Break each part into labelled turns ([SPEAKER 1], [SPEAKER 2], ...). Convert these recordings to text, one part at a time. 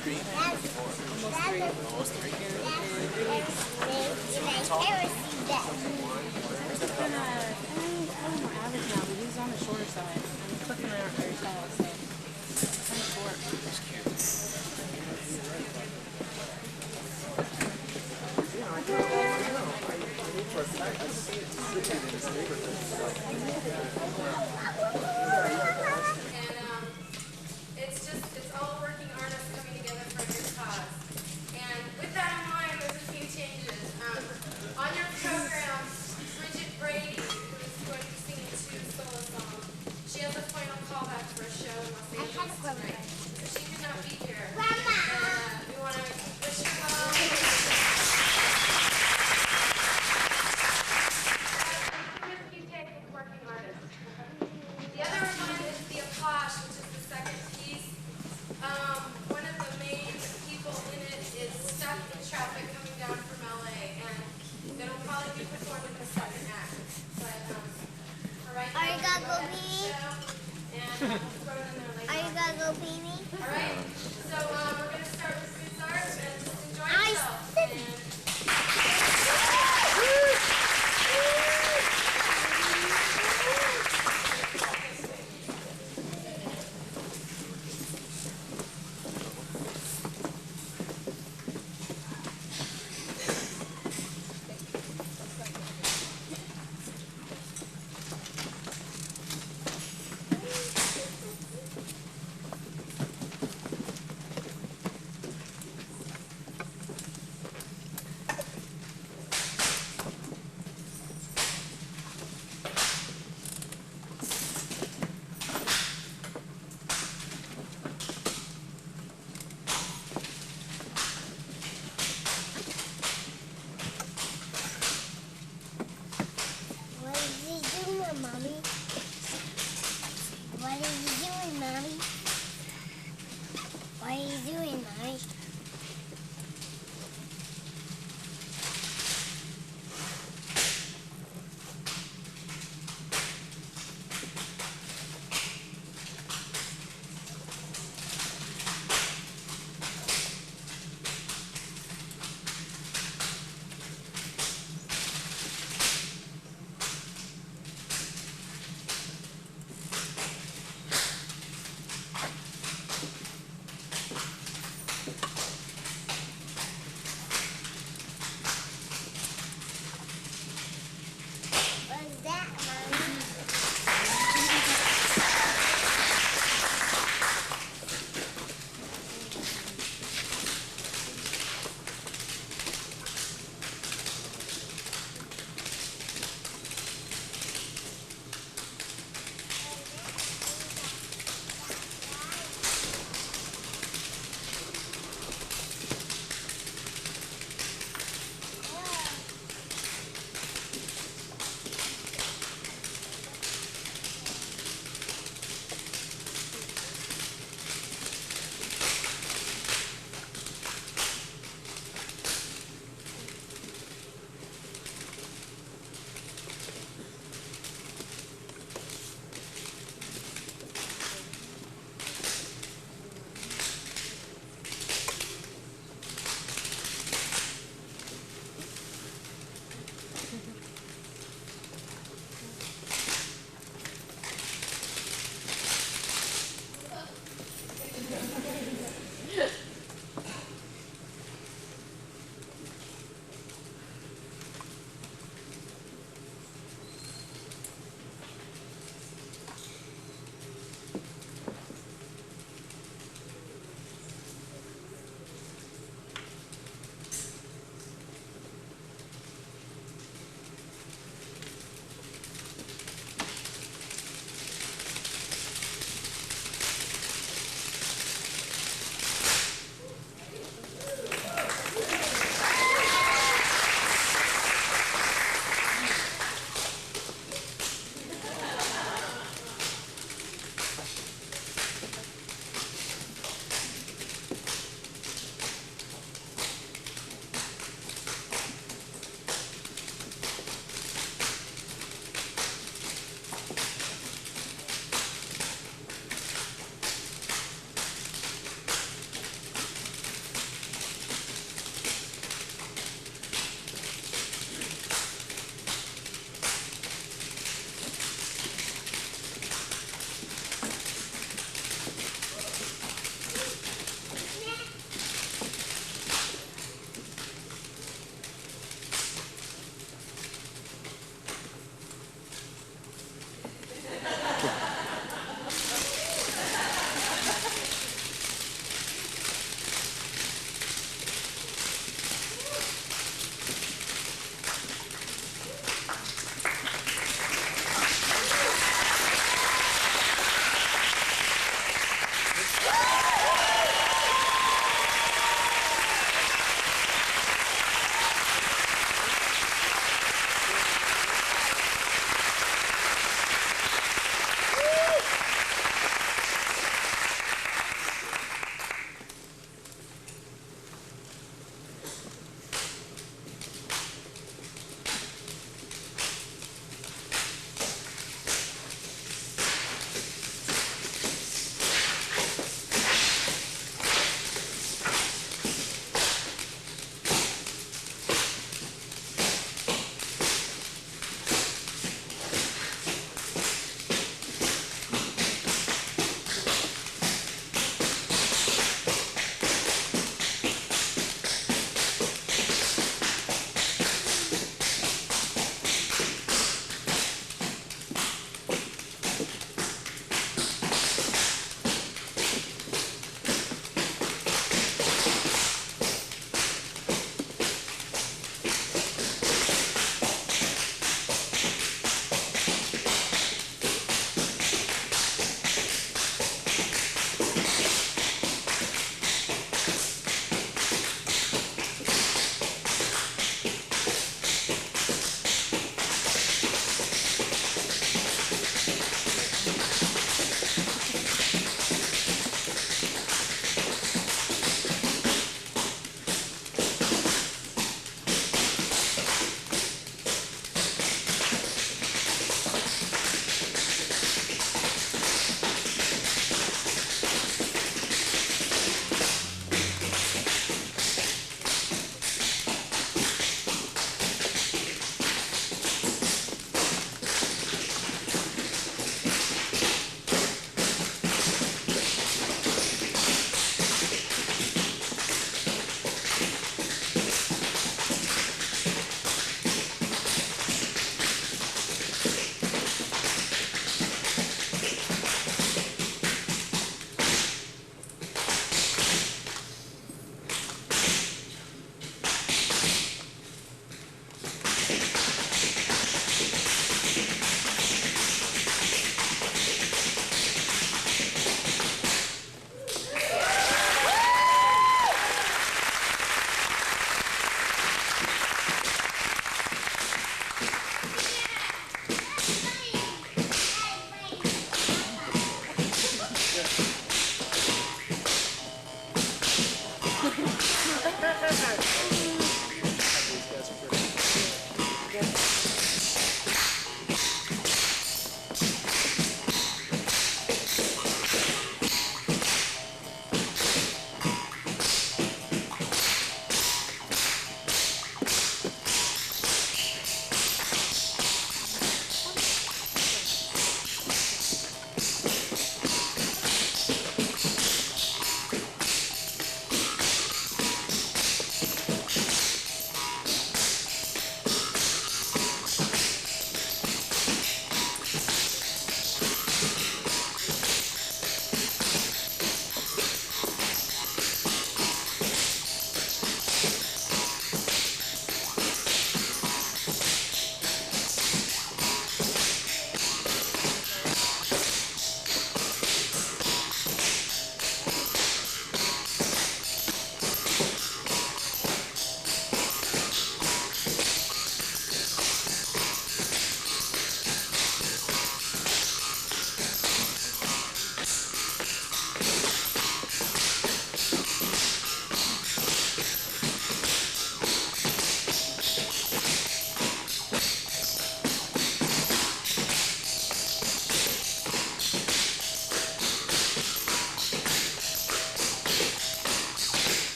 [SPEAKER 1] Almost 3. More average now, but he's on the shorter side. And Cliff and I aren't very tall, so kind of short.
[SPEAKER 2] And it's all working artists coming together for a good cause. And with that in mind, there's a few changes. On your program, Bridget Brady, who's going to be singing 2 solo songs, she has a final callback for a show in Los Angeles tonight. So she could not be here. And we want to wish her well. Working artist. The other one is the Apache, which is the second piece. One of the main people in it is stuck in traffic coming down from LA, and it'll probably be performed in the second act. But for right now, we'll go ahead with the show, and we'll throw it in there later.
[SPEAKER 3] Are you gonna go pee me?
[SPEAKER 2] All right. So.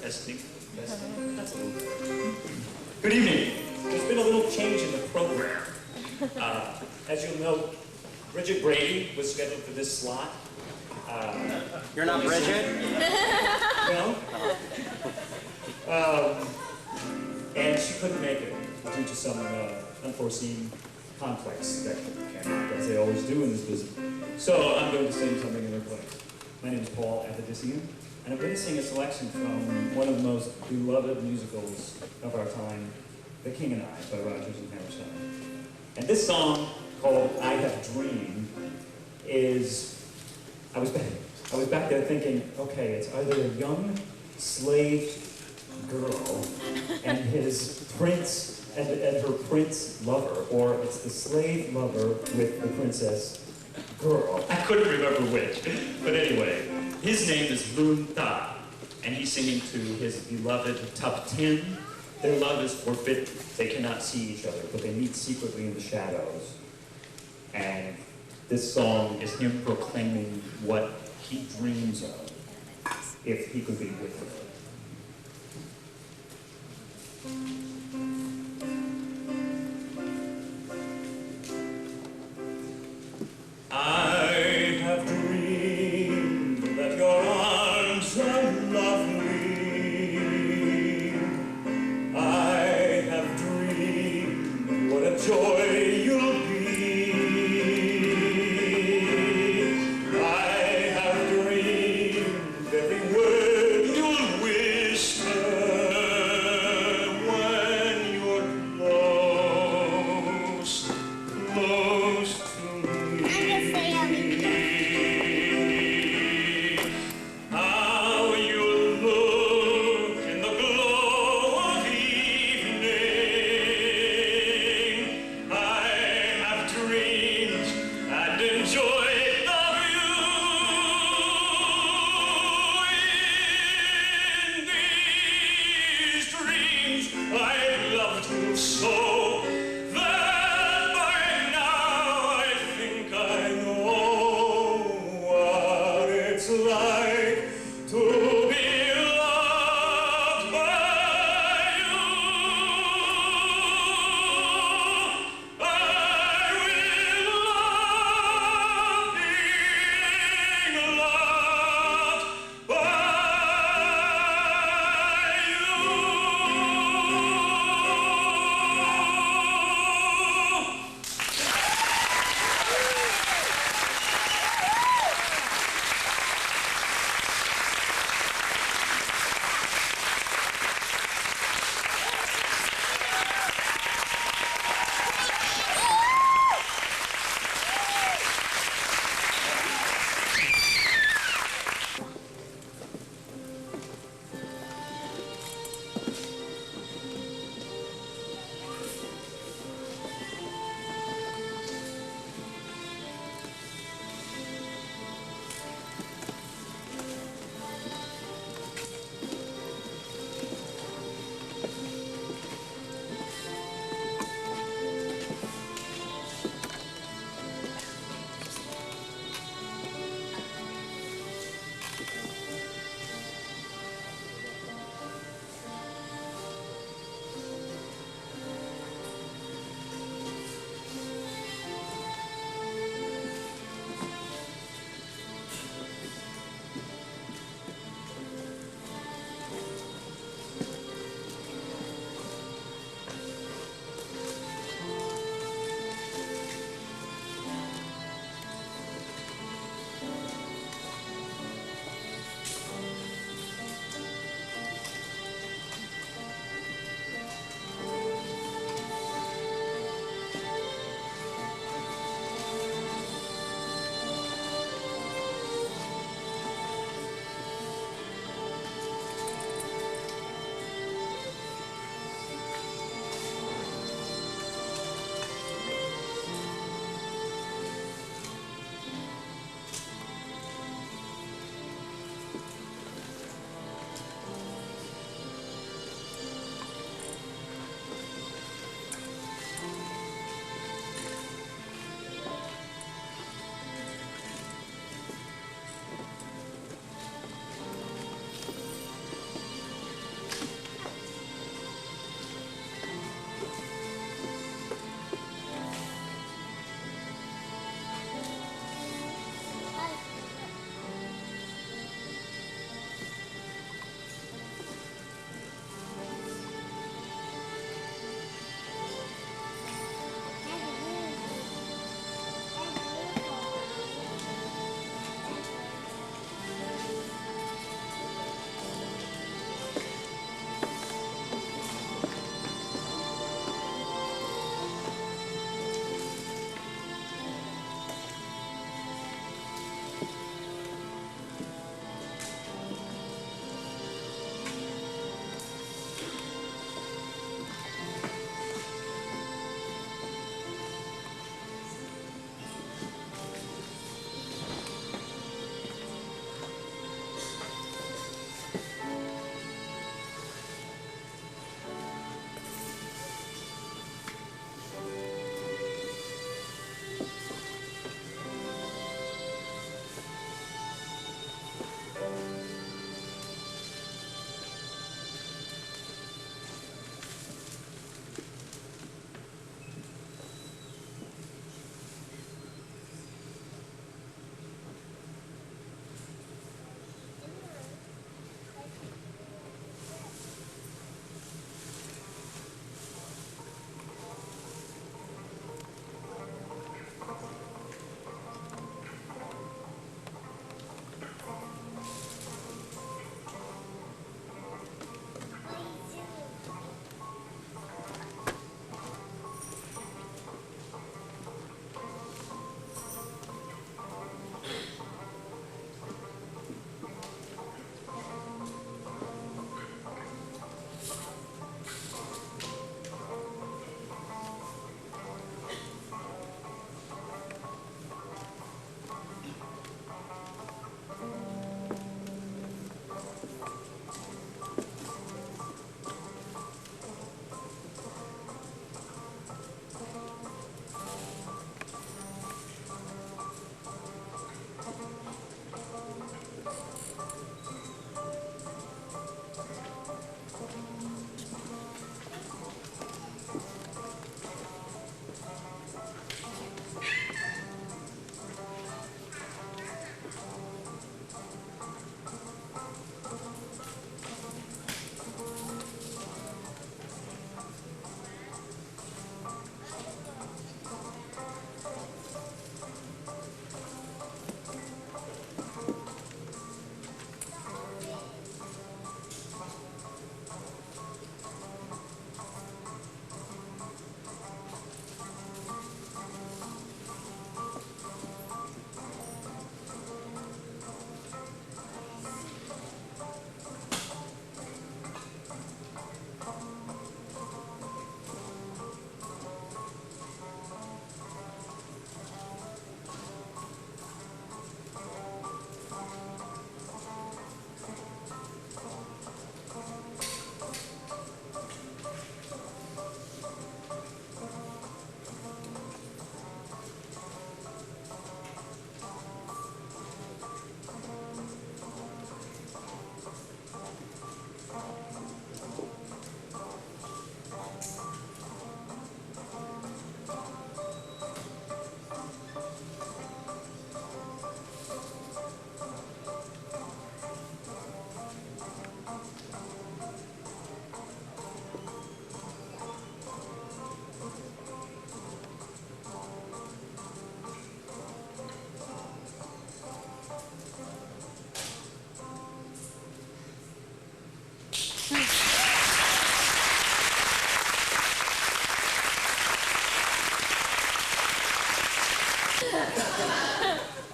[SPEAKER 3] Testing. Testing. That's a little better. Good evening. There's been a little change in the program. As you'll note, Bridget Brady was scheduled for this slot.
[SPEAKER 4] You're not Bridget?
[SPEAKER 3] No. And she couldn't make it due to some unforeseen conflicts that came up, as they always do in this business. So I'm going to sing something in her place. My name is Paul Athadisian, and I'm going to sing a selection from one of the most beloved musicals of our time, The King and I, by Rodgers and Hammerstein. And this song, called I Have Dreamed, is, I was back there thinking, okay, it's either a young slave girl and his prince and her prince lover, or it's the slave lover with the princess girl. I couldn't remember which. But anyway, his name is Lun Ta, and he's singing to his beloved Tuptim. Their love is forbidden. They cannot see each other, but they meet secretly in the shadows. And this song is him proclaiming what he dreams of if he could be with her. I have dreamed that your arms unlove me. I have dreamed what a joy you'll be. I have dreamed every word you'll whisper when you're close, close to me. How you look in the glow of evening. I have dreamed and enjoyed the view. In these dreams I loved you so that by now I think I know what it's like to be loved by you. I will love being loved by you.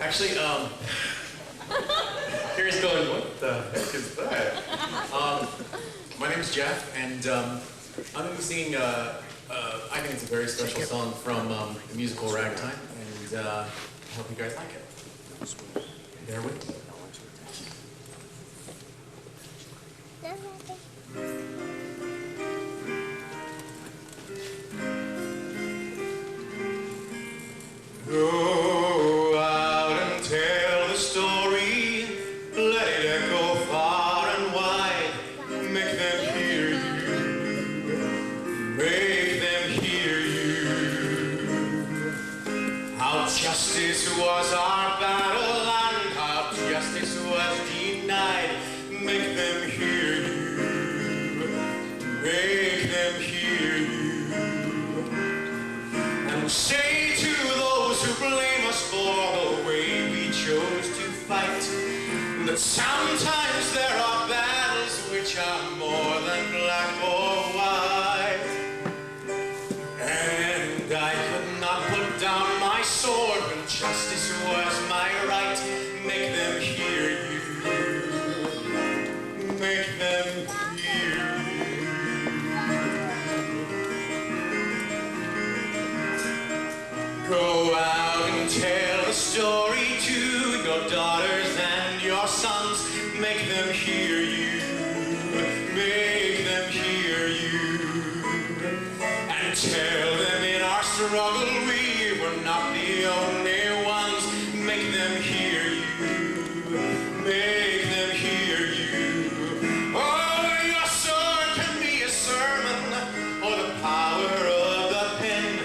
[SPEAKER 5] Actually, Carrie's going, what the heck is that? My name is Jeff, and I'm going to be singing, I think it's a very special song from the musical Ragtime, and I hope you guys like it. Bear with me. Go out and tell the story, let it echo far and wide, make them hear you, make them hear you. How justice was our battle and how justice was denied, make them hear you, make them hear you. And say to those who blame us for the way we chose to fight, that sometimes there are battles which are more than black or white. And I could not put down my sword when justice was my right. Make them hear you, make them hear you. Go out and tell the story to your daughters and your sons. Make them hear you, make them hear you. And tell them in our struggle we were not the only ones. Make them hear you, make them hear you. Oh, your sword can be a sermon or the power of the pen.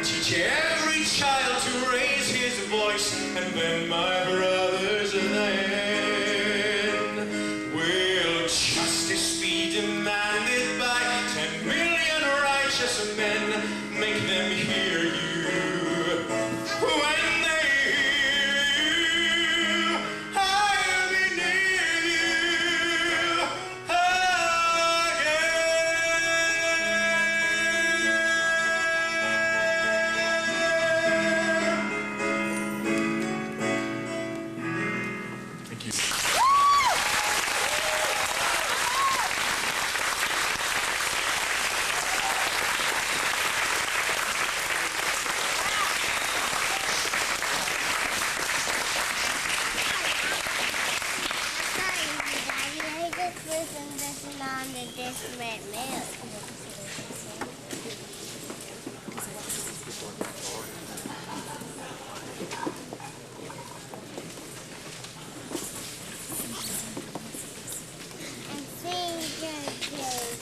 [SPEAKER 5] Teach every child to raise his voice, and then, my brothers, then will justice be demanded by 10 million righteous men. Make them hear you. When they hear you, I'll be near you again. Thank you.
[SPEAKER 6] On the different milk. And finger cake.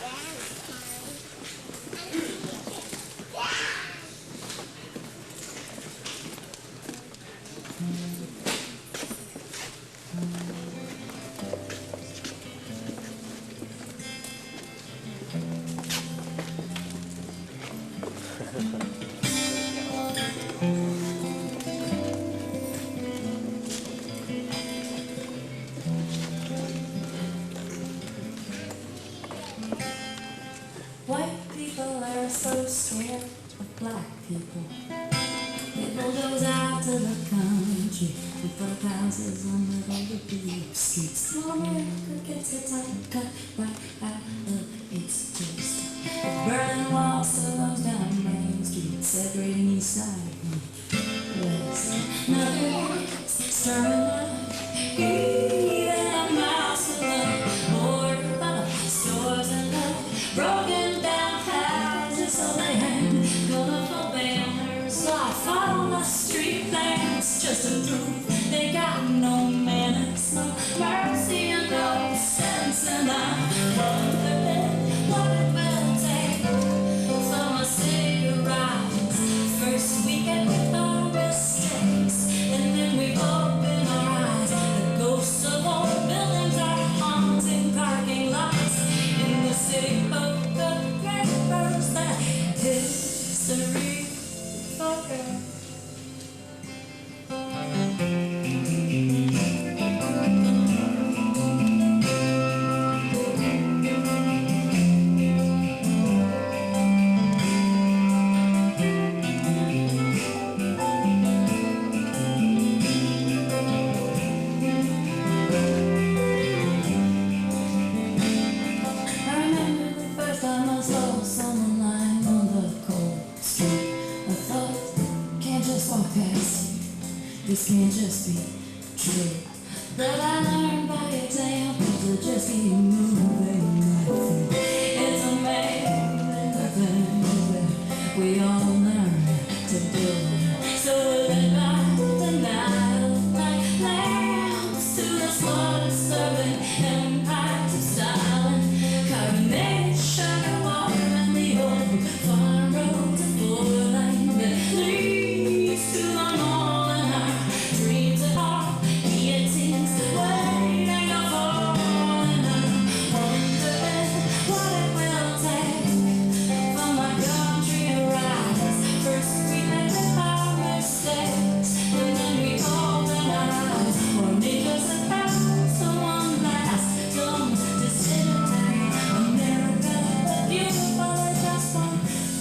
[SPEAKER 6] That's
[SPEAKER 7] White people are so scared of black people. They bulldoze out to the country and put up houses on the big streets. America gets its cut right out of its chest. Burning walls to those down Main Street, separating east side from west. Another exterminate, even a mouse with a board by the stores and the broken down houses, so they ain't gonna for banners. Life on the street, that's just a truth. They got no manners, no mercy, and no sense. And I wonder what it will take for my city to rise. First we get our mistakes, and then we open our eyes. The ghosts of old buildings are haunting parking lots in the city of the papers that history forgets. this can't just be true. That I learned by example to just keep moving. It's amazing the things that we all learn to do. So we live by the night like lambs to the slaughter, serving empires of silence, carbonated sugar water and the old farm road to four lane that leads to the mall and our dreams at heart. Guillotines that wait and go falling. I'm wondering what it will take for my country to rise. First we make our mistakes, and then we open our eyes, or make us about someone last, some disintegrate America, beautiful as just one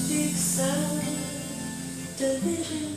[SPEAKER 7] big subdivision.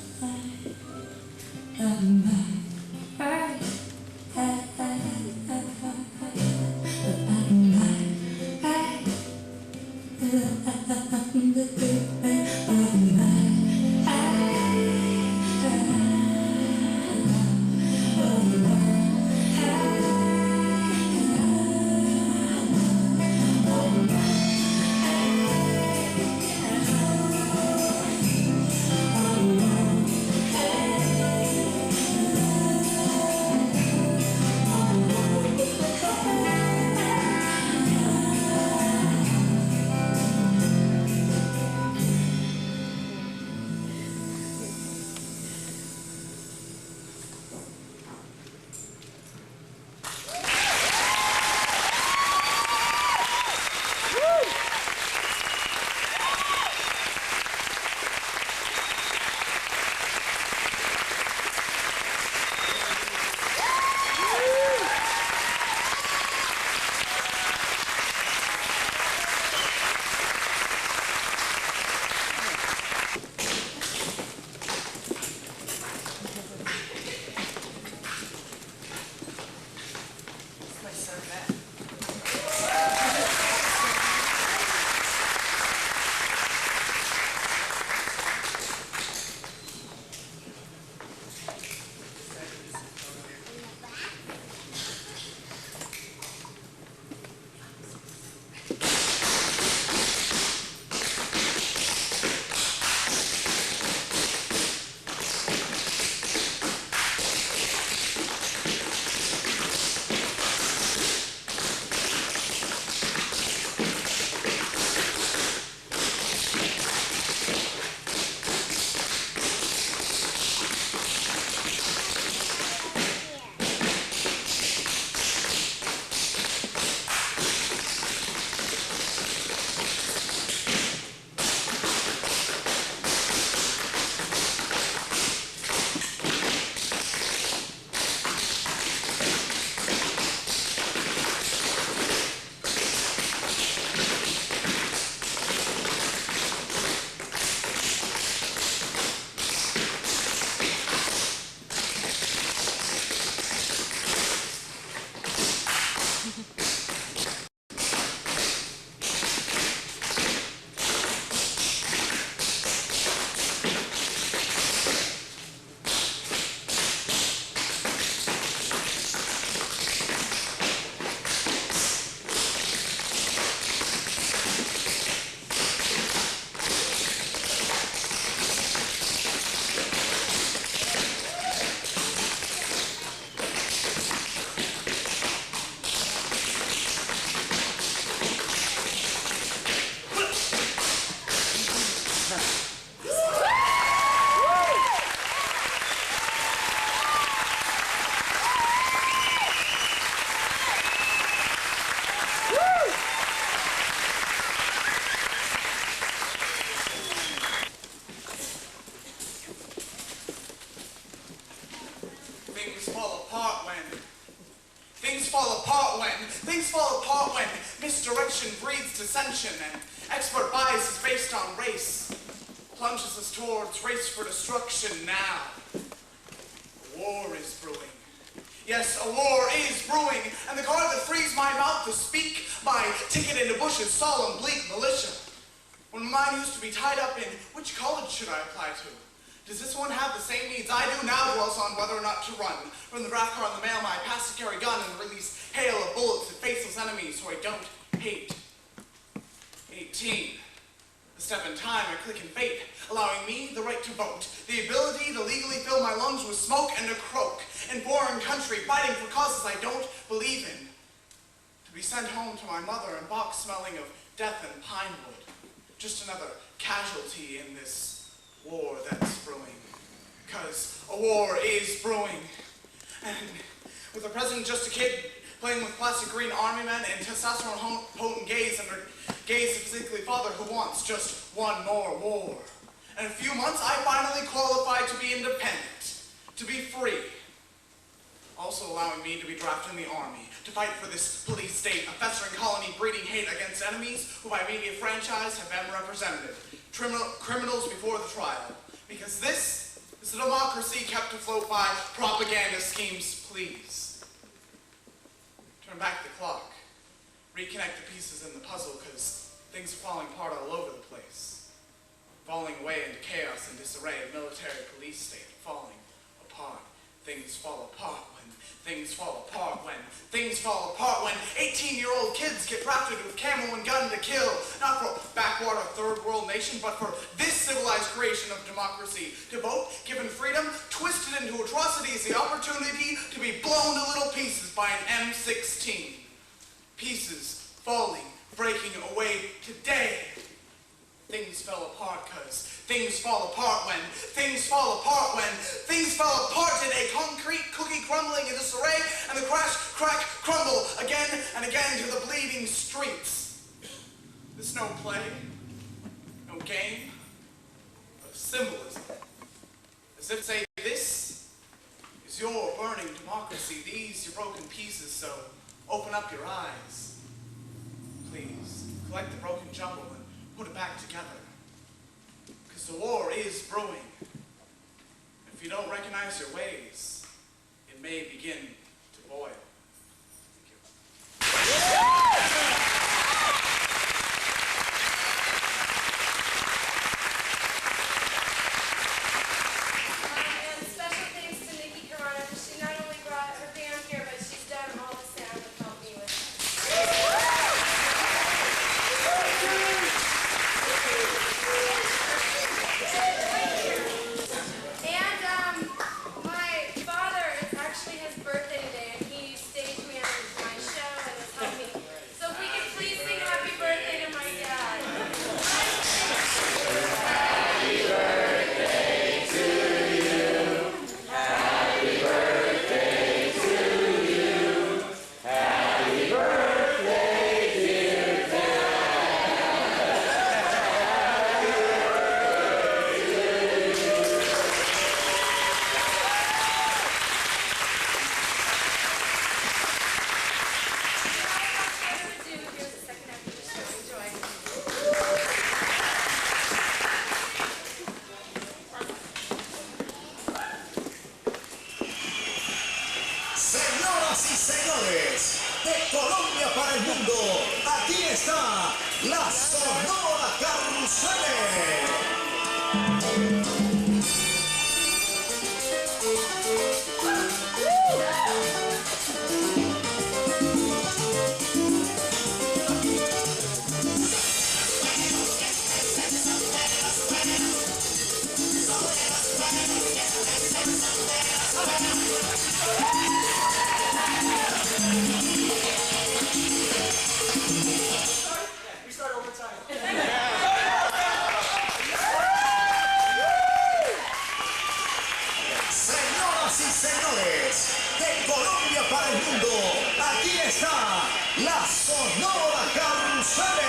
[SPEAKER 8] misdirection breeds dissension, and expert bias is based on race. Plunges us towards race for destruction now. A war is brewing. Yes, a war is brewing, and the guard that frees my mouth to speak my ticket into Bush's solemn, bleak militia. When mine used to be tied up in which college should I apply to? Does this one have the same needs I do? Now dwells on whether or not to run. From the draft car in the mail, my pass to carry gun and release hail of bullets at faceless enemies so I don't hate. 18. A step in time, a click in fate, allowing me the right to vote, the ability to legally fill my lungs with smoke and to croak, in foreign country, fighting for causes I don't believe in, to be sent home to my mother in box smelling of death and pine wood, just another casualty in this war that's brewing, because a war is brewing, and with the president just a kid, playing with plastic green army men and testosterone potent gays and their gays of physically father who wants just one more war. In a few months, I finally qualified to be independent, to be free. Also allowing me to be drafted in the army, to fight for this police state, a festering colony breeding hate against enemies who by media franchise have been represented, criminals before the trial. Because this is a democracy kept afloat by propaganda schemes, please. Turn back the clock, reconnect the pieces in the puzzle, because things are falling apart all over the place. Falling away into chaos and disarray, a military police state falling apart. Things fall apart when things fall apart when things fall apart when 18-year-old kids get drafted with camo and gun to kill, not for a backwater third world nation, but for this civilized creation of democracy. To vote, given freedom, twisted into atrocities, the opportunity to be blown to little pieces by an M16. Pieces falling, breaking away today. Things fell apart because things fall apart when things fall apart when things fell apart today. Concrete cookie crumbling in disarray and the crash, crack, crumble again and again to the bleeding streets. This no play, no game, but symbolism. As if to say, this is your burning democracy, these your broken pieces, so open up your eyes. Please, collect the broken jumble and put it back together. Because the war is brewing. If you don't recognize your ways, it may begin to boil.
[SPEAKER 2] And special thanks to Nikki Carano, because she not only brought her band here, but she's done all the sound to help me with it. And my father, it's actually his birthday today, and he stage managed my show and has helped me. So if we could please sing happy birthday to my dad. Here's the second act of the show. Enjoy.
[SPEAKER 5] Señoras y señores, de Colombia para el mundo, aquí está la Sonora Carrusel. Señoras y señores, de Colombia para el mundo, aquí está la Sonora Carrusel.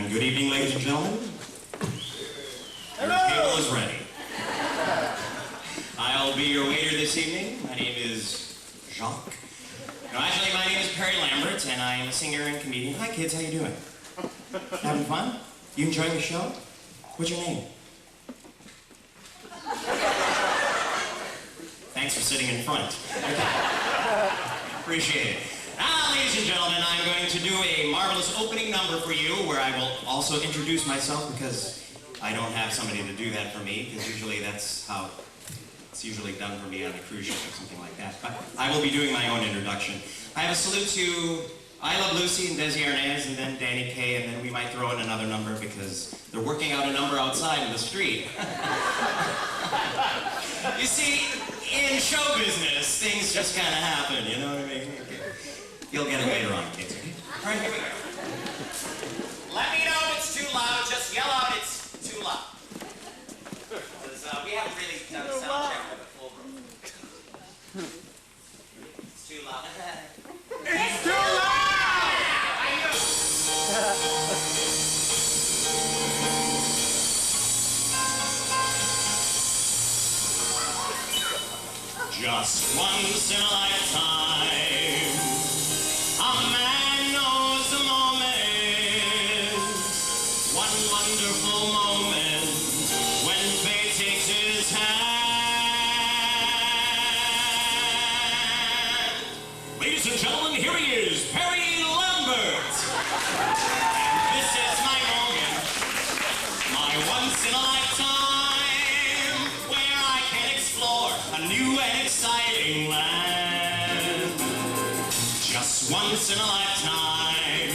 [SPEAKER 5] And good evening, ladies and gentlemen. Your table is ready. I'll be your waiter this evening. My name is Jacques. No, actually, my name is Perry Lambert, and I am a singer and comedian. Hi, kids. How you doing? Having fun? You enjoying the show? What's your name? Thanks for sitting in front. Appreciate it. Now, ladies and gentlemen, I'm going to do a marvelous opening number for you where I will also introduce myself because I don't have somebody to do that for me, because usually that's how it's usually done for me on a cruise ship or something like that. But I will be doing my own introduction. I have a salute to I Love Lucy and Desi Arnaz and then Danny Kaye, and then we might throw in another number because they're working out a number outside in the street. You see, in show business, things just kind of happen, you know what I mean? You'll get it later on, kids. Okay? All right, here we go. Let me know if it's too loud. Just yell out it's too loud. Because we haven't really done a sound check with a full room. It's too loud. It's too loud! I know. Just once in a lifetime, a man knows the moment, one wonderful moment, when fate takes his hand. Ladies and gentlemen, here he is, Perry Lambert. And this is my moment, my once in a lifetime, where I can explore a new and exciting land. Just once in a lifetime,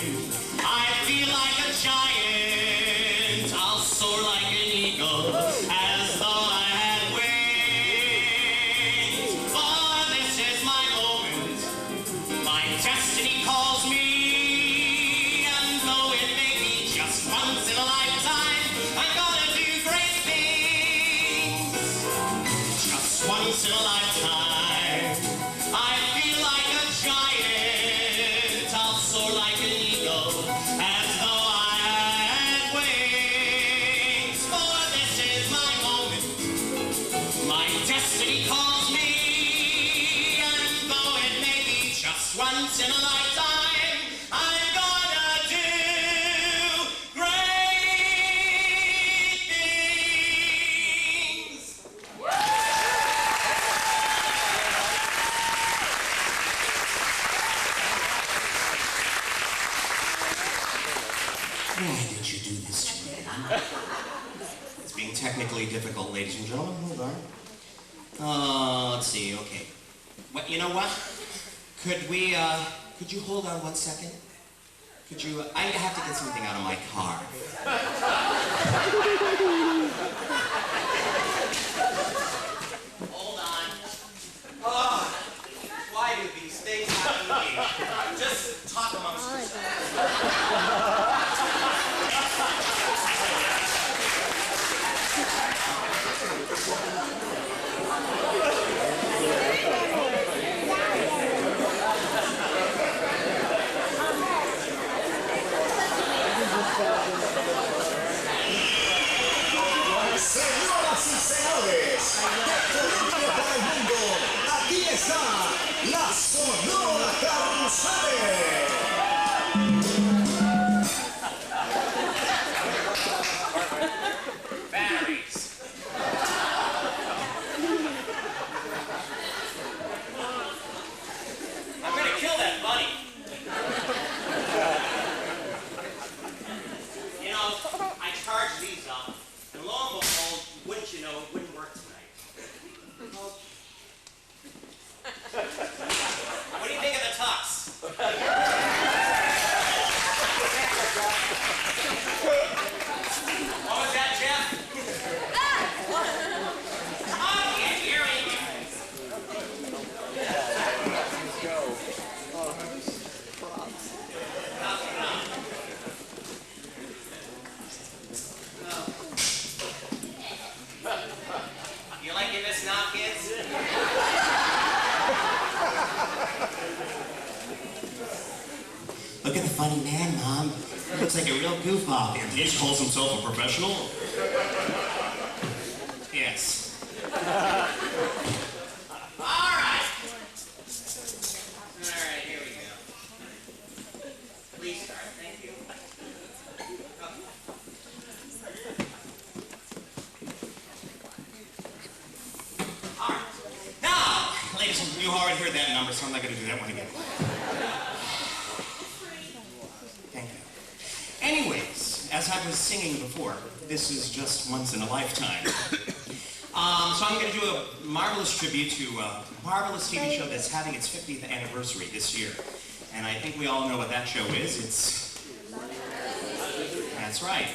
[SPEAKER 5] I feel like a giant. I'll soar like an eagle, as though I had wings. For this is my moment, my destiny calls me. And though it may be just once in a lifetime, I'm gonna do great things. Just once in a lifetime, I feel like a giant. I'll soar like an eagle, as though I had wings. For this is my moment, my destiny calls me. And though it may be just once in a lifetime, I'm gonna do great things. Why did you do this to me? It's being technically difficult, ladies and gentlemen. Hold on. Let's see, okay. What, you know what? Could you hold on 1 second? Could you, I have to get something out of my car. Hold on. Oh, why do these things happen to me? Just talk amongst yourselves.
[SPEAKER 9] Señoras y señores, de Colombia para el mundo, aquí está la Sonora Carrusel.
[SPEAKER 5] Batteries. I'm gonna kill that bunny. You know, I charged these up, and lo and behold, wouldn't you know, it wouldn't work tonight. What do you think of the tux? What was that, Jeff? Oh, yeah, here he is. You liking this now, kids? Look at the funny man, Mom. looks like a real goofball. And he calls himself a professional? Yes. All right. All right, here we go. Please start. Thank you. All right. Now, ladies and gentlemen, you already heard that number, so I'm not going to do that one again. Thank you. Anyways, as I was singing before, this is just once in a lifetime. So I'm going to do a marvelous tribute to a marvelous TV show that's having its 50th anniversary this year. And I think we all know what that show is. That's right.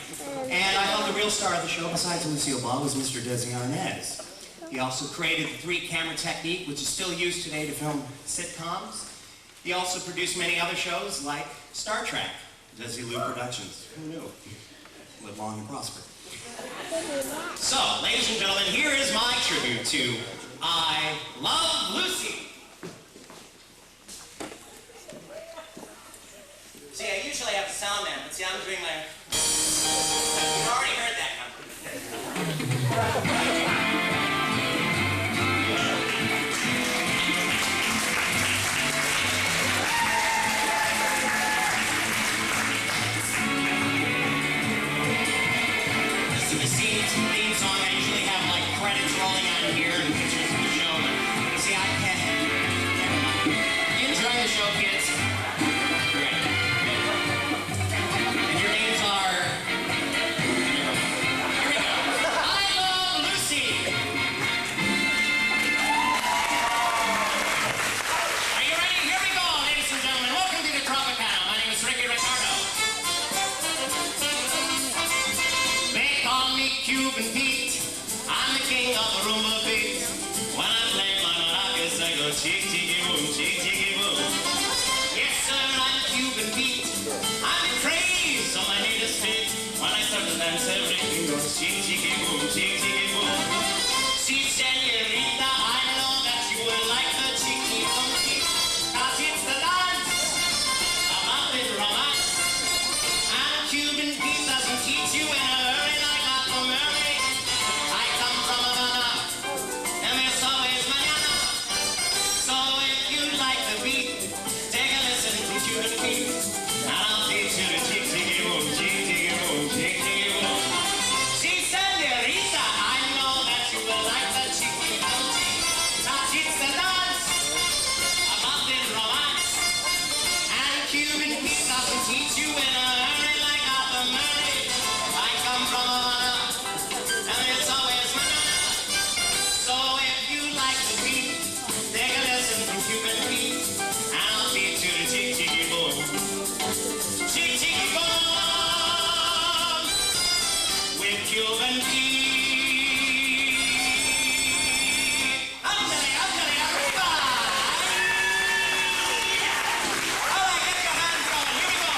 [SPEAKER 5] And I thought the real star of the show, besides Lucille Ball, was Mr. Desi Arnaz. He also created the 3-camera technique, which is still used today to film sitcoms. He also produced many other shows like Star Trek, Desilu Productions. Who knew? Live long and prosper. So, ladies and gentlemen, here is my tribute to I Love Lucy. See, I usually have the sound man, but see, I'm doing my... You've already heard that number. Theme song, I usually have like credits rolling on here and pictures of the show, but see, I can't. Enjoy the show, kids. Great. And your names are. Here we go. I Love Lucy. Are you ready? Here we go, ladies and gentlemen. Welcome to the Tropicana. My name is Ricky Ricardo. Cuban Pete, I'm the king of the rumba beat. When I play my maracas, I go chick chicky boom, chick chicky boom. Yes sir, I'm Cuban Pete. I'm the craze of my native state. When I start to dance, everything goes chick chicky boom, chick chicky boom. See, señorita, I know that you would like the chicky boom beat. 'Cause it's the dance of love and romance. And Cuban Pete doesn't teach you in a hurry like Mary. I come from Havana, and there's always mañana. So if you like the beat, take a listen to Cuban Pete, and I'll teach you the chick chicky boom, chick chicky boom, chick chicky boom. See, señorita, I know that you will like the chicky boom beat. 'Cause it's the dance of love and romance, and Cuban Pete doesn't teach you in a hurry like Arthur Murray. I come from Havana. And it's always banana. So if you like the beat, take a lesson from Cuban Pete, and I'll teach you the chick chicky boom. Chick chicky boom with Cuban Pete. Ándale, ándale, arriba! All right, get your hands going. Here we go.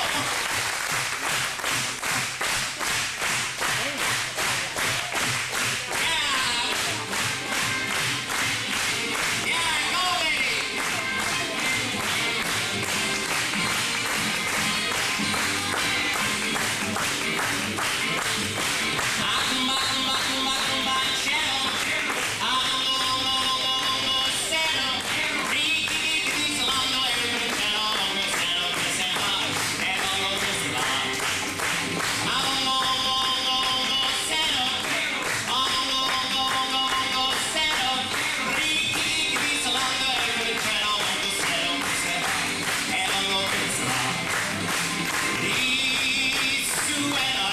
[SPEAKER 5] Suena,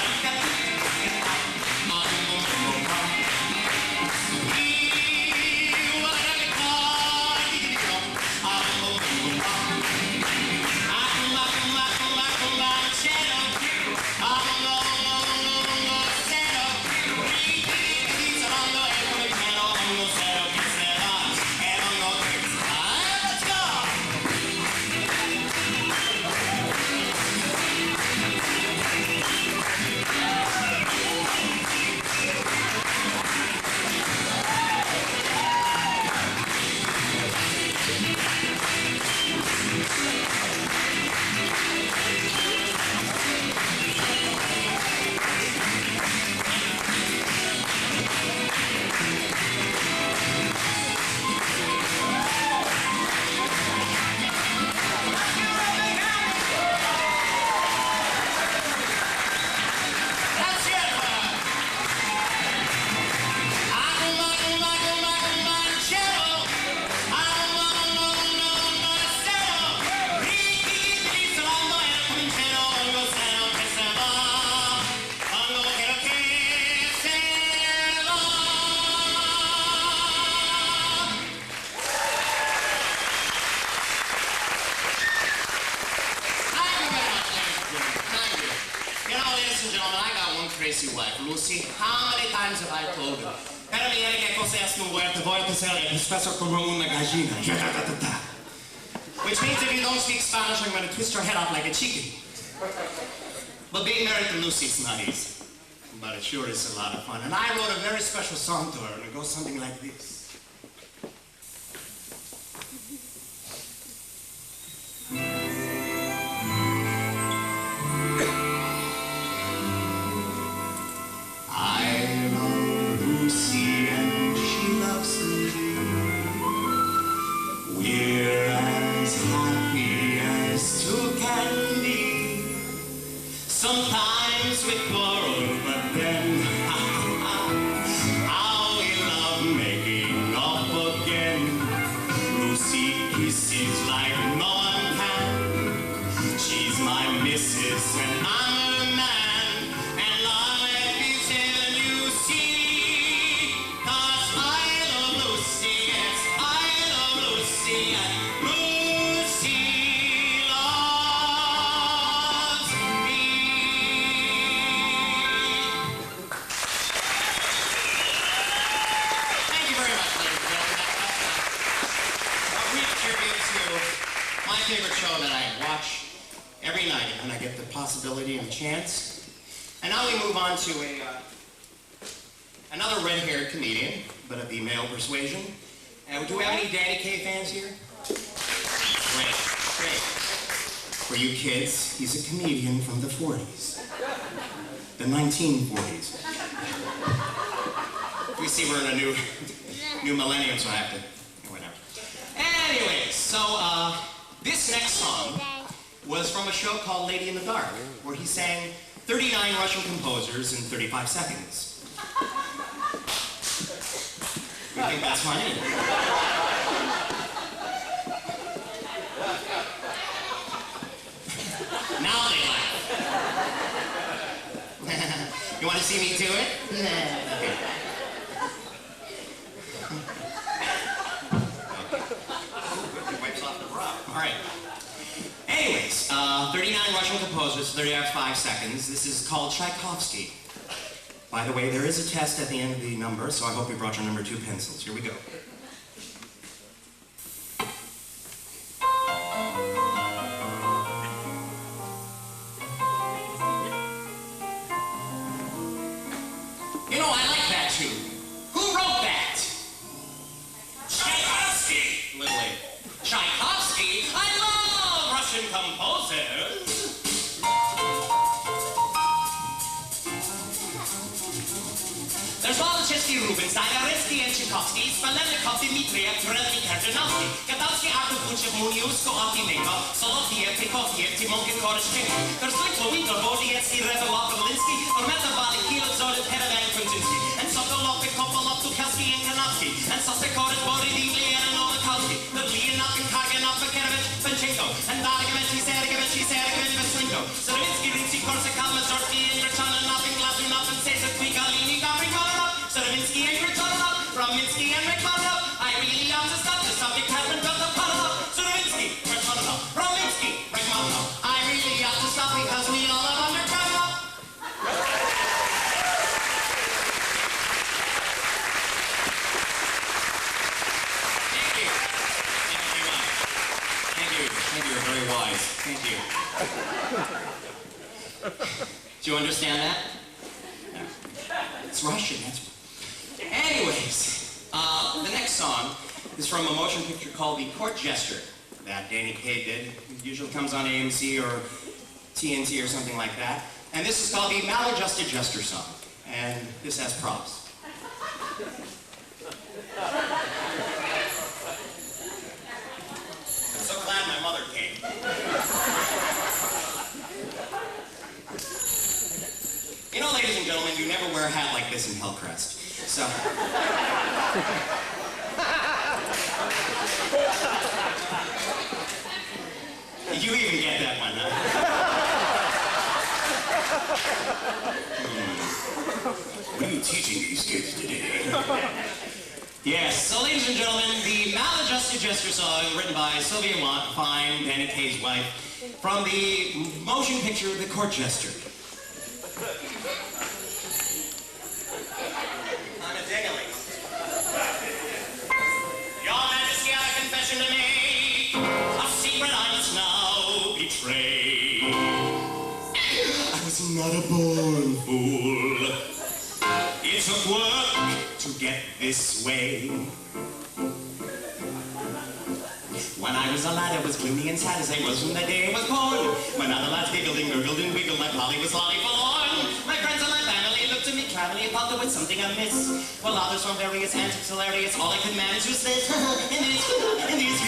[SPEAKER 5] ladies and gentlemen, I got one crazy wife, Lucy. How many times have I told her? Pero mi erga cosas no huerta, voy a hacer el espeso como una gallina. Which means if you don't speak Spanish, I'm going to twist your head off like a chicken. But being married to Lucy is not easy. But it sure is a lot of fun. And I wrote a very special song to her, and it goes something like this. I love Lucy and she loves me. We're as happy as two can be. Sometimes we quarrel, but then how we love making up again. Lucy kisses like no one can. She's my missus and I'm her man. And life is heaven, you see. 'Cause I love Lucy, yes, I love Lucy, and Lucy loves me. Thank you very much, ladies and gentlemen. A brief tribute to my favorite show that I watch every night when I get the possibility and the chance. And now we move on to another red-haired comedian, but of the male persuasion. Do we have any Danny Kaye fans here? Great, great. For you kids, he's a comedian from the 40s. The 1940s. We see we're in a new millennium, so I have to, whatever. Anyways, so this next song was from a show called Lady in the Dark, where he sang 39 Russian composers in 35 seconds. We think that's funny. Now they laugh. You want to see me do it? Okay. Wipes off the bra. All right. Anyways, 39 Russian composers, 35 seconds. This is called Tchaikovsky. By the way, there is a test at the end of the number, so I hope you brought your number 2 pencils. Here we go. You know, I like that tune. Who wrote that? Tchaikovsky! Little late. Tchaikovsky? I love Russian composers. There's Woloszewski, Rubinstein, Arensky, and Tchaikovsky, Smelennikov, Dmitriev, Trelnik, Kardinowski, Gadowski, Artur, Bunchev, Muniusko, Otimenko, Soloviev, Prokofiev, Timonkin, Koreshchenko, Korslinko, Winter, Wojciechowski, Revelov, Berlinski, Ormezovali, Kilov, Zorin, Perevan, Krutinsky, and Sokolov, Kopolov, Tukelski, and Kanowski, and Sosekoris, Boridin, and Novikowski, Leonov, and Karganov, Vakerovich, Benchenko, and Dargevich, Sergevich, Veslinko, Saravinsky, Rinsi, Korsakov, Mazorsky, and Rachanov, and Glazunov, and Cesar, Kvigalini, Gavrikov, Saravinsky, and Rachanov, Rominsky, and Rachanov. I really ought to stop the subject hasn't built a Panov. Saravinsky, Rachanov, Rominsky, Rachanov. I really ought to stop because we all have underground. Thank you. Thank you. Thank you. You're very wise. Thank you. Do you understand that? No. It's Russian, that's... Anyways, the next song is from a motion picture called The Court Jester that Danny Kaye did. It usually comes on AMC or TNT or something like that. And this is called The Maladjusted Jester Song. And this has props. I'm so glad my mother came. You know, ladies and gentlemen, you never wear a hat like this in Hillcrest. So... Did you even get that one, huh? What are you teaching these kids today? Yes, so ladies and gentlemen, the Maladjusted Jester song written by Sylvia Fine, Danny Kaye's wife, from the motion picture The Court Jester. not a born fool. It took work to get this way. When I was a lad, I was gloomy and sad as I was from the day I was born. When other lads giggled and gurgled and wiggled, my Polly was lolly forlorn. My friends and my family looked at me cleverly and thought there was something amiss. While others from various antics hilarious, all I could manage was this. And this.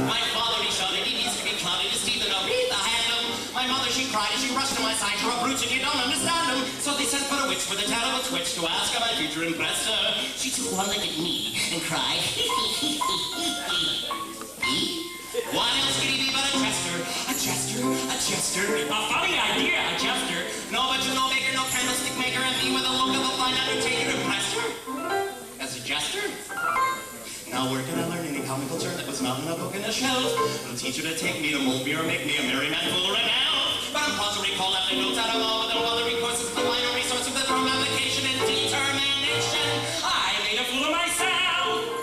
[SPEAKER 5] My father, he shouted, he needs to be clouded, his teeth are no beat, I had them. My mother, she cried as she rushed to my side, you're a brute and you don't understand them. So they sent for a witch with a terrible twitch to ask how my future impressed her. She took one look at me and cried, what else could he be but a jester? A jester? A jester? A funny idea, a jester. No butcher, no baker, no candlestick maker, and me with a look of a fine undertaker impressed her. As a jester? Now where can I learn any comical turn that was not in a book and a shelf? I'll teach you to take me to mold me or make me a merry man full of renown. But I'm paused to recall that I notes out of all the other recourses of the minor resource of the firm application and determination. I made a fool of myself.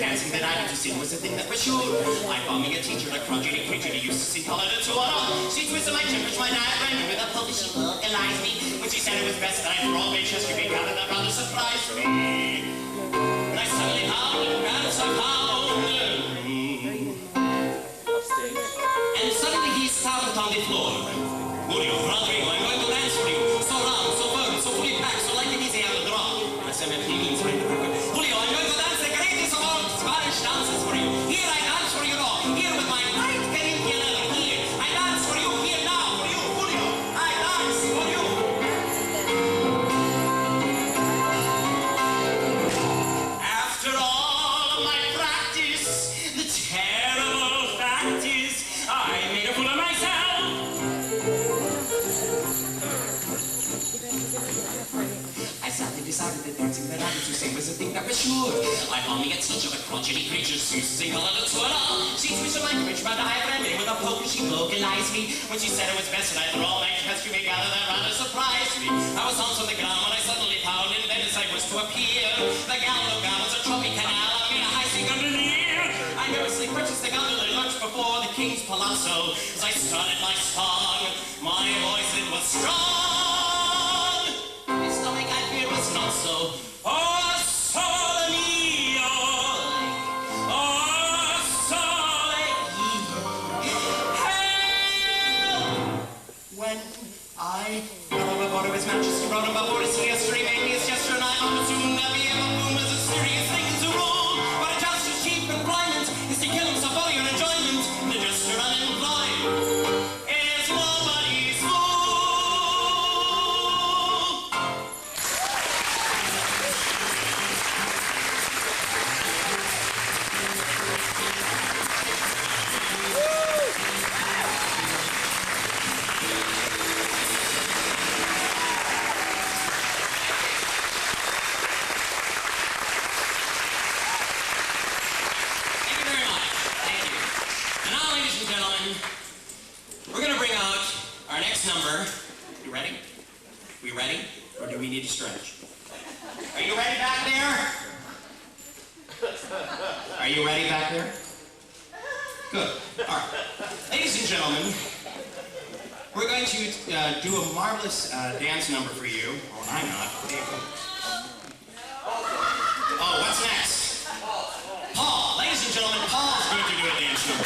[SPEAKER 5] Dancing that I had to sing was a thing that was sure. I found me a teacher, a crotchety creature, who used to sing call it a tour. She twisted my temperature, my diaphragm, with a poke she vocalized me. When she said it was best that I throw all Manchester Bay out, and that rather surprised me. And I suddenly found and and suddenly he started on the floor. Julio, Rodrigo, I'm going to dance for you. So round, so firm, so fully packed, so light and easy out of the draw. I said that he means right. Julio, I'm going to dance the greatest of all Spanish dances for you. Here I dance for you all. Here with my right Caribbean leather. Here I dance for you. Here now for you, Julio. I dance for you. After all of my practice, the terrible fact is I made a fool of myself. I sadly decided that dancing that I had to sing was a thing that was sure. I found me a teacher, a crotchety creature, who sing a little twirl. She twisted my image, my diaphragm, with a poke, she vocalized me. When she said it was best that I throw all my chest, you may gather that rather surprised me. I was on the ground when I suddenly found in Venice I was to appear. The gallows gown was a trophy canal, I made a high sing gondolier. I nervously purchased the gondola lunch before the king's palazzo. As I started my song, my voice it was strong. My stomach I feared was not so. Oh, sole mio. Oh, sole mio. When I got on board of his Manchester Road and before his history made me his gesture, and I assumed that being a boom was a serious thing to rule. But a justice cheap employment is to kill himself for your enjoyment. The gesture unemployed is nobody's fool. We're going to bring out our next number. You ready? We ready? Or do we need to stretch? Are you ready back there? Are you ready back there? Good. All right. Ladies and gentlemen, we're going to do a marvelous dance number for you. Oh, I'm not. Oh, what's next? Paul. Ladies and gentlemen, Paul's going to do a dance number.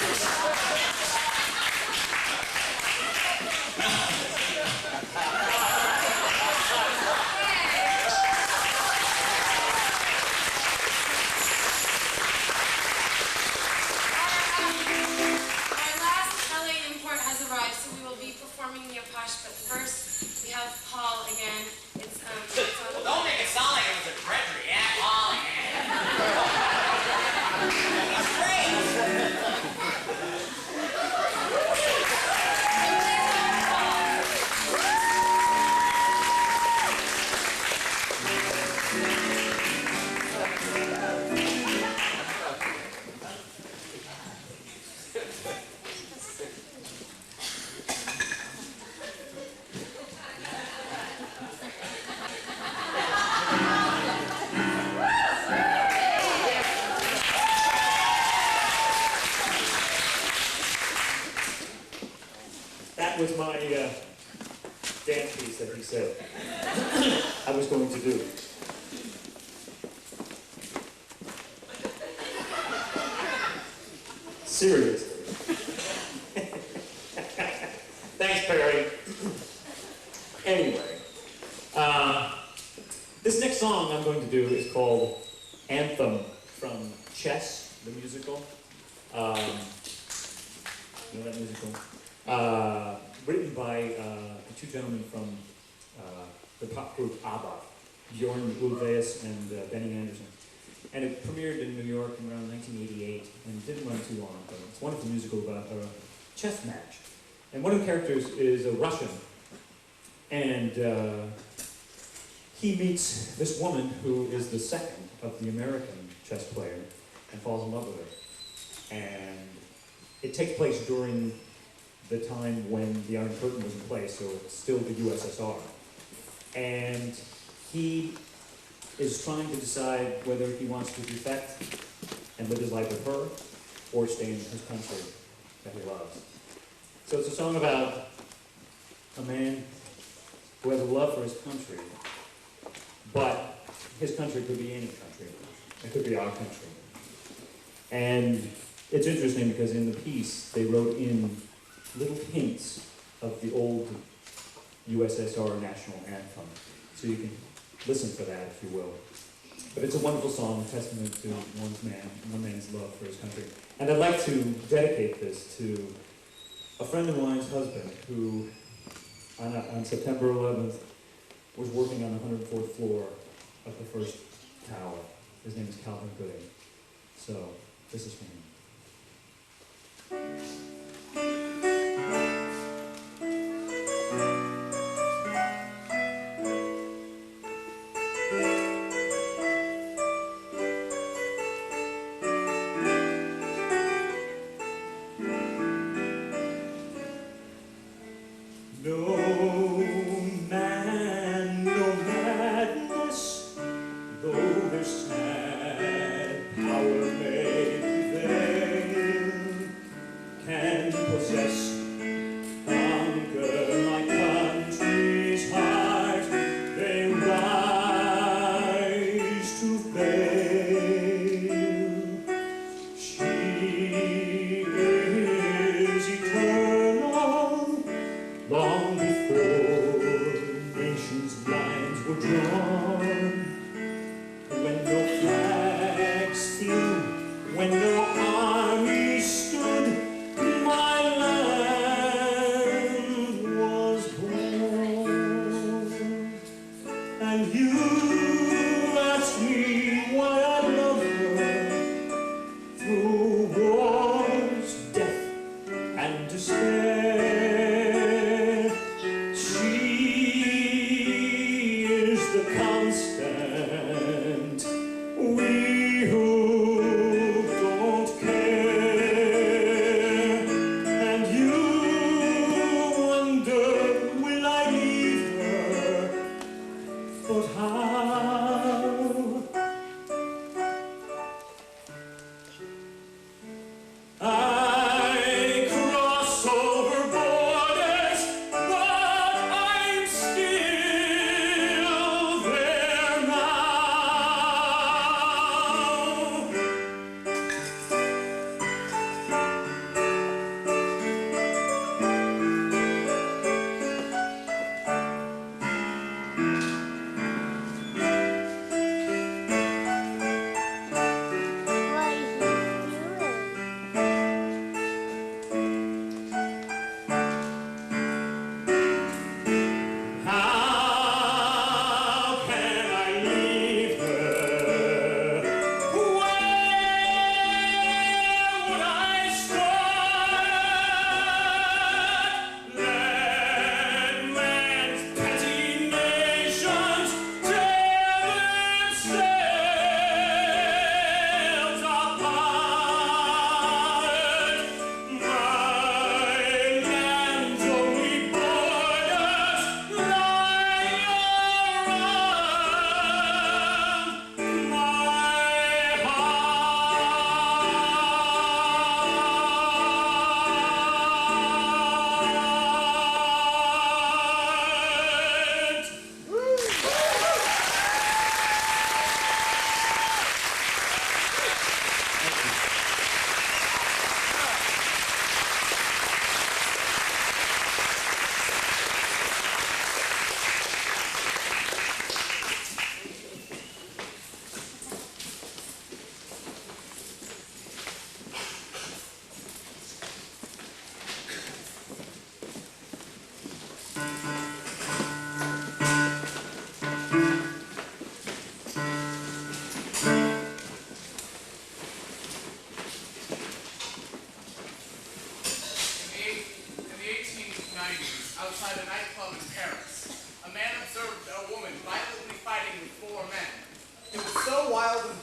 [SPEAKER 2] So we will be performing the Apache, but first we have Paul again. It's on.
[SPEAKER 4] Well, don't make it sound like it was a treachery, yeah? Paul again. That's great.
[SPEAKER 3] was my dance piece that he said I was going to do. Seriously. Thanks, Perry. Anyway, this next song I'm going to do is called Anthem from Chess, the musical. You know that musical? Written by the two gentlemen from the pop group ABBA, Bjorn Ulvaeus and Benny Andersson. And it premiered in New York in around 1988 and didn't run too long. But it's a wonderful musical about a chess match. And one of the characters is a Russian. And he meets this woman who is the second of the American chess player and falls in love with her. And it takes place during the time when the Iron Curtain was in place, so it's still the USSR. And he is trying to decide whether he wants to defect and live his life with her or stay in his country that he loves. So it's a song about a man who has a love for his country, but his country could be any country. It could be our country. And it's interesting because in the piece they wrote in little hints of the old USSR national anthem. So you can listen for that if you will. But it's a wonderful song, a testament to one man's love for his country. And I'd like to dedicate this to a friend of mine's husband who, on September 11th, was working on the 104th floor of the first tower. His name is Calvin Gooding. So, this is for him. No man, no madness, though their sad power may prevail, can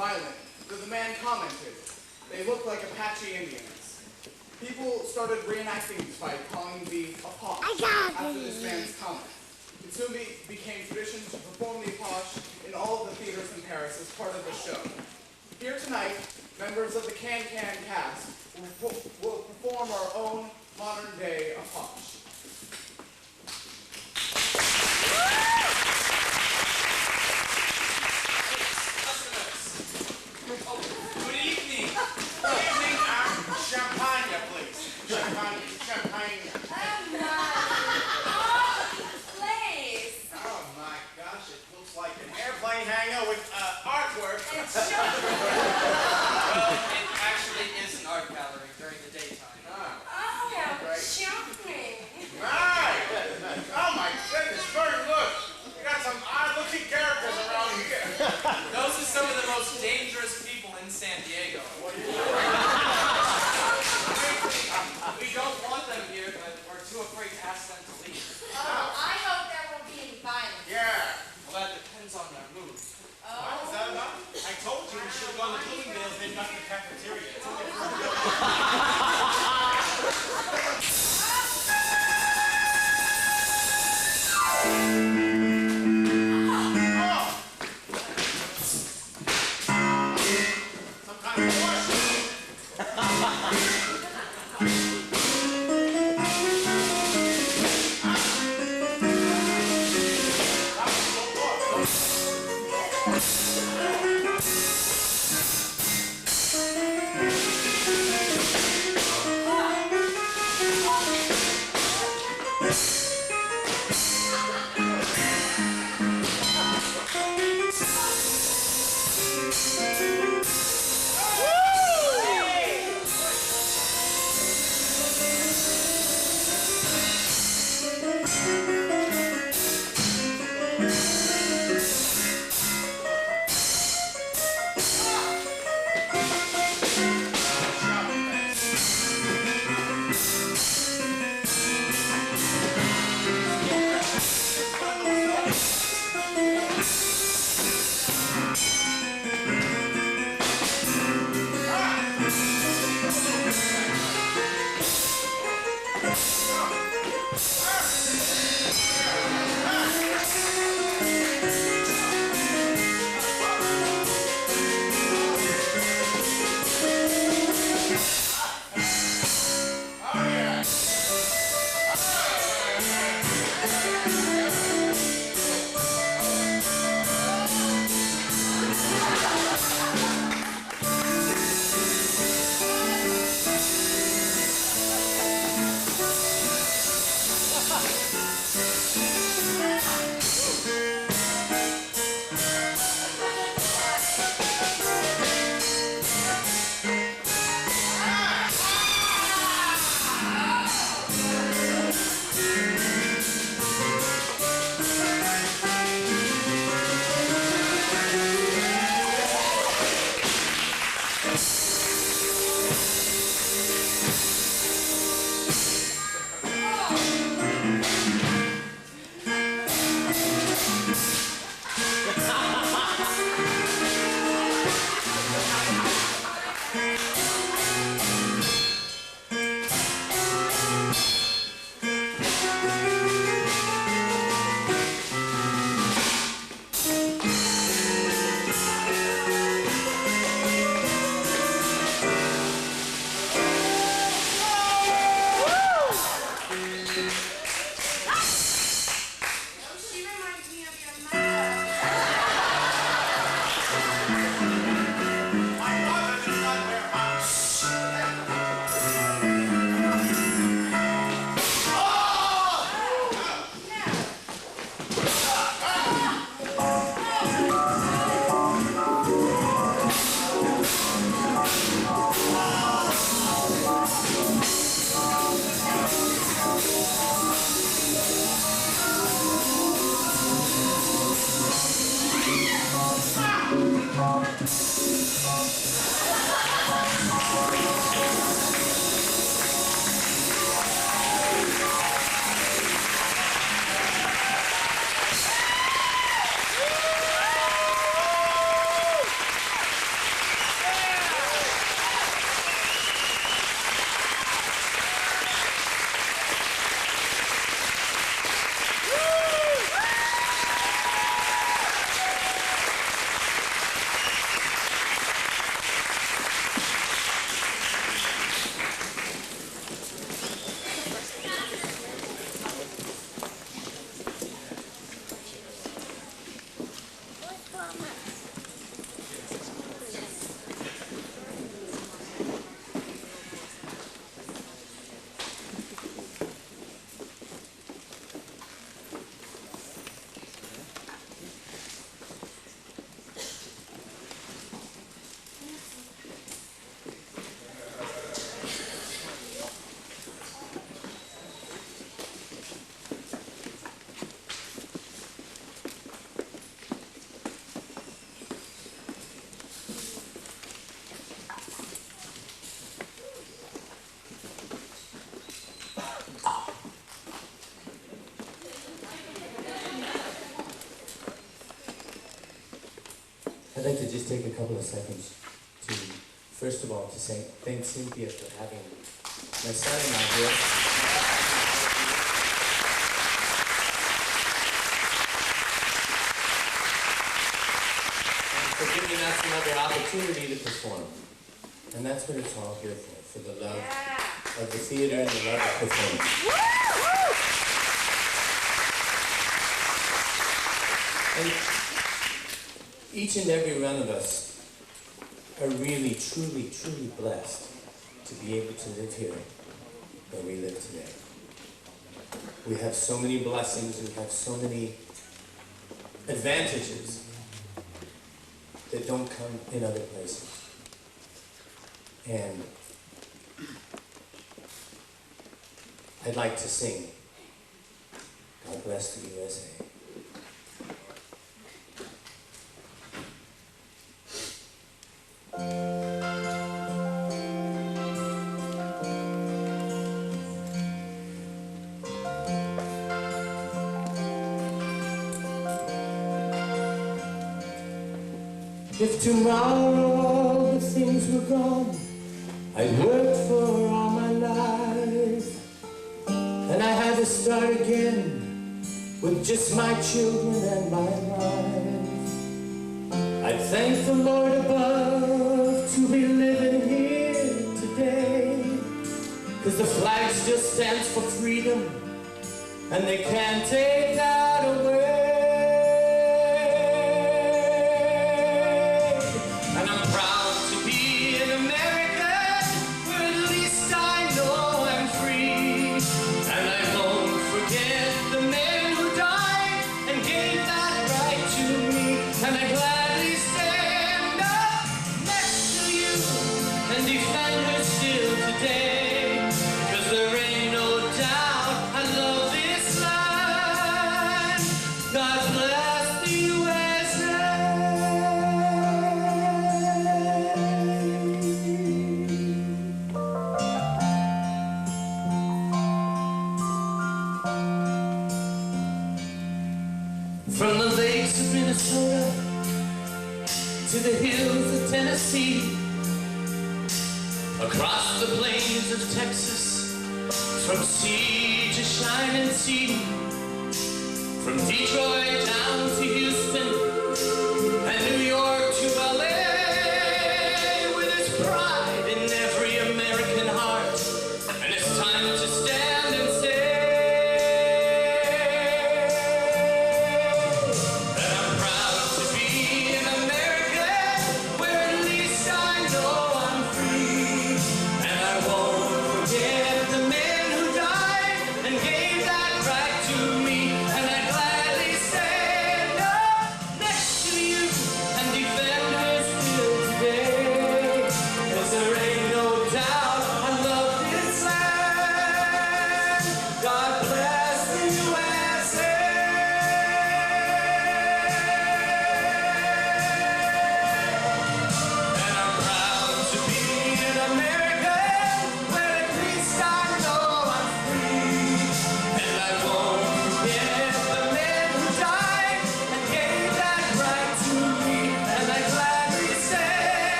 [SPEAKER 8] violent, though the man commented, "They look like Apache Indians." People started reenacting this fight, calling the Apache after this man's comment. It soon became tradition to perform the Apache in all of the theaters in Paris as part of the show. Here tonight, members of the Can-Can cast will perform our own modern-day Apache.
[SPEAKER 4] Good evening.
[SPEAKER 5] Good evening, champagne, please. Champagne.
[SPEAKER 2] Place.
[SPEAKER 5] Oh my gosh, it looks like an airplane hangar with artwork.
[SPEAKER 2] It's shocking.
[SPEAKER 4] Well, it actually is an art gallery during the daytime.
[SPEAKER 5] Ah,
[SPEAKER 2] Oh,
[SPEAKER 5] Right.
[SPEAKER 2] shocking.
[SPEAKER 5] right. Oh my goodness, Bert, look. You got some odd-looking characters around here.
[SPEAKER 4] Those are some of the most dangerous people in San Diego. We don't want them here, but we're too afraid to ask them to leave.
[SPEAKER 2] Oh, I hope there won't be any violence.
[SPEAKER 5] Yeah.
[SPEAKER 4] Well, that depends on their mood.
[SPEAKER 5] What is that about? I told you we should have gone to Bloomingdale's, they've got the cafeteria. It's only for some kind of horse.
[SPEAKER 10] I'd like to just take a couple of seconds to, first of all, to say thank Cynthia for having my son and I here. And for giving us another opportunity to perform. And that's what it's all here for the love of the theater and the love of performance. And each and every one of us are really, truly, truly blessed to be able to live here where we live today. We have so many blessings, we have so many advantages that don't come in other places. And I'd like to sing God Bless the USA. If tomorrow all the things were gone I worked for all my life, and I had to start again with just my children and my wife, I'd thank the Lord above to be living here today, 'cause the flag still stands for freedom and they can't take that away. From the lakes of Minnesota to the hills of Tennessee, across the plains of Texas, from sea to shining sea, from Detroit down to Houston and New York to LA, with its pride in every American heart, and it's time to stand and say,
[SPEAKER 7] Say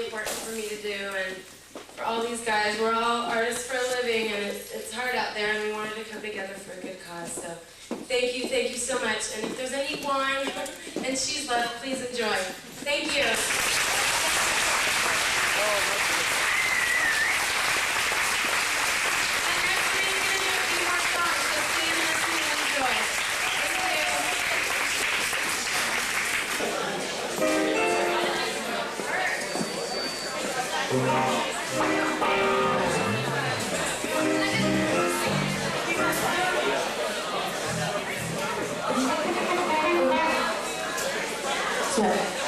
[SPEAKER 2] important for me to do, and for all these guys. We're all artists for a living, and it's hard out there, and we wanted to come together for a good cause. So thank you so much. And if there's any wine and cheese left, please enjoy. Thank you.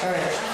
[SPEAKER 7] All right.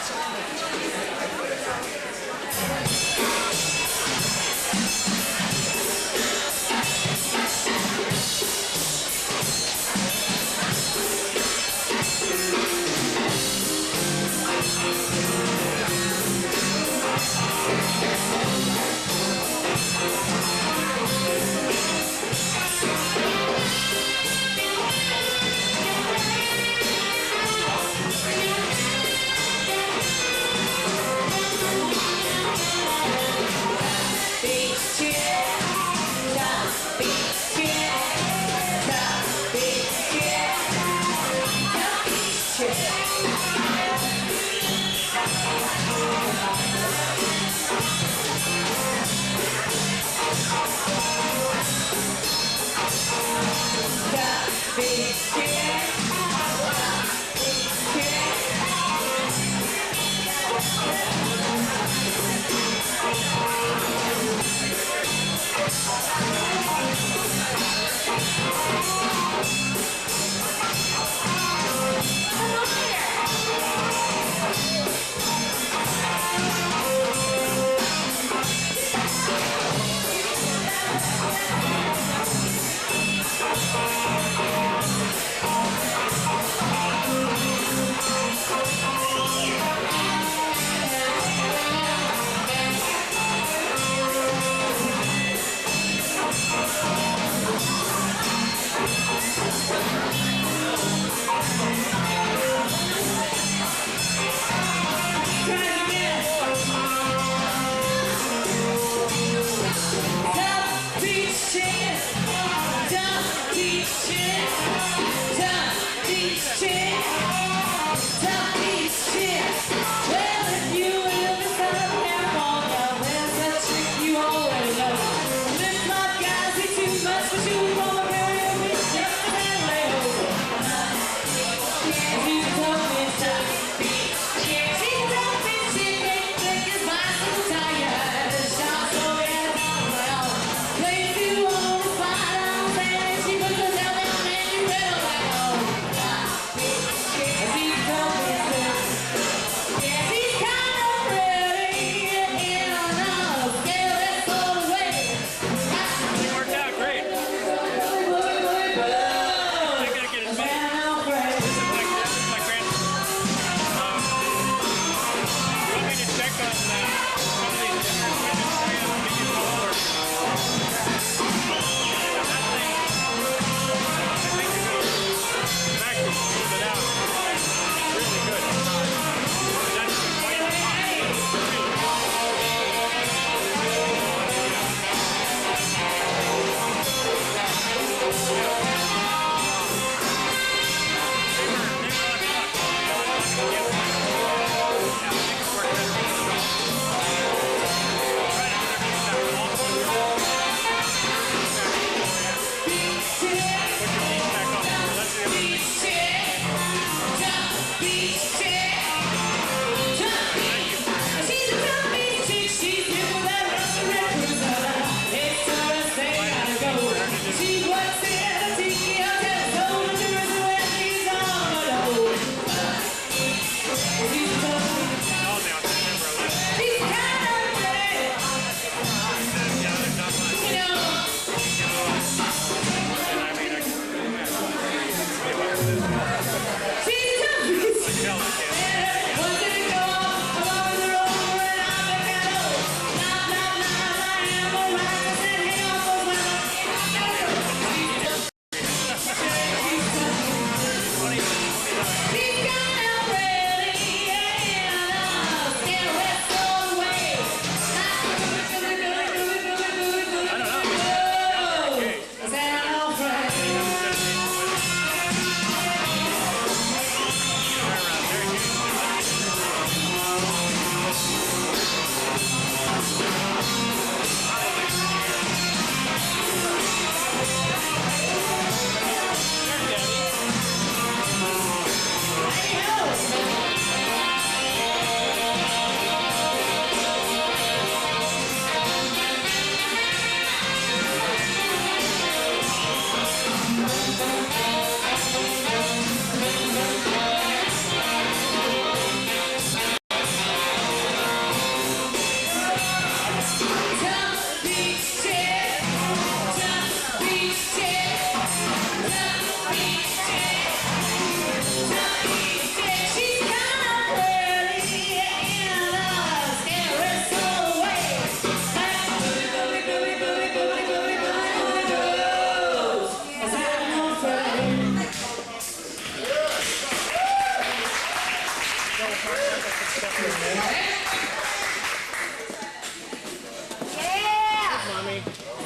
[SPEAKER 11] Mommy.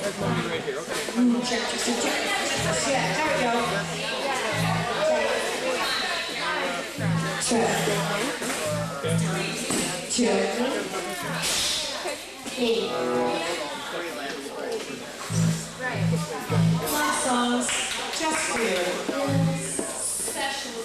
[SPEAKER 11] There's mommy right here. Okay.
[SPEAKER 12] Check. Yeah, there we go. Check. Love songs, just for you.
[SPEAKER 7] Special.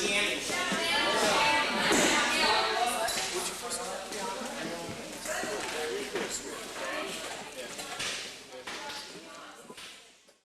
[SPEAKER 4] Candy.